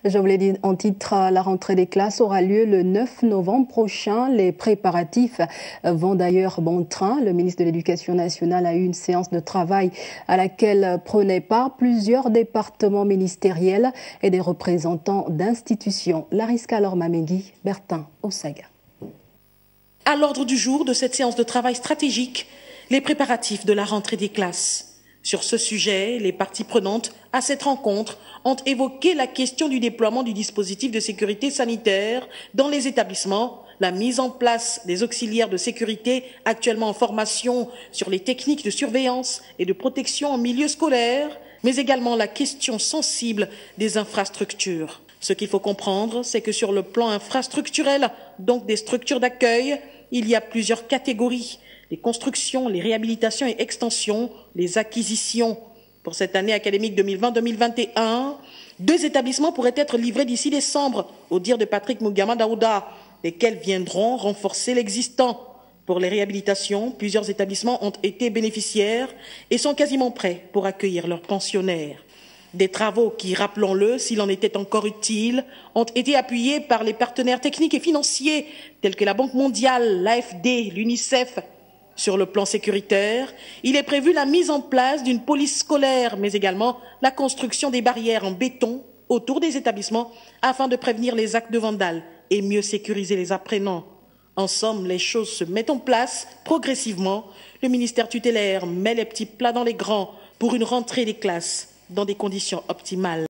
Je vous l'ai dit en titre, la rentrée des classes aura lieu le 9 novembre prochain. Les préparatifs vont d'ailleurs bon train. Le ministre de l'Éducation nationale a eu une séance de travail à laquelle prenaient part plusieurs départements ministériels et des représentants d'institutions. Lariska Lormamegui, Bertin Osaga. À l'ordre du jour de cette séance de travail stratégique, les préparatifs de la rentrée des classes. Sur ce sujet, les parties prenantes à cette rencontre ont évoqué la question du déploiement du dispositif de sécurité sanitaire dans les établissements, la mise en place des auxiliaires de sécurité actuellement en formation sur les techniques de surveillance et de protection en milieu scolaire, mais également la question sensible des infrastructures. Ce qu'il faut comprendre, c'est que sur le plan infrastructurel, donc des structures d'accueil, il y a plusieurs catégories. Les constructions, les réhabilitations et extensions, les acquisitions. Pour cette année académique 2020-2021, 2 établissements pourraient être livrés d'ici décembre, au dire de Patrick Mugama Daouda, lesquels viendront renforcer l'existant. Pour les réhabilitations, plusieurs établissements ont été bénéficiaires et sont quasiment prêts pour accueillir leurs pensionnaires. Des travaux qui, rappelons-le, s'il en était encore utile, ont été appuyés par les partenaires techniques et financiers tels que la Banque mondiale, l'AFD, l'UNICEF. Sur le plan sécuritaire, il est prévu la mise en place d'une police scolaire, mais également la construction des barrières en béton autour des établissements afin de prévenir les actes de vandales et mieux sécuriser les apprenants. En somme, les choses se mettent en place progressivement. Le ministère tutélaire met les petits plats dans les grands pour une rentrée des classes dans des conditions optimales.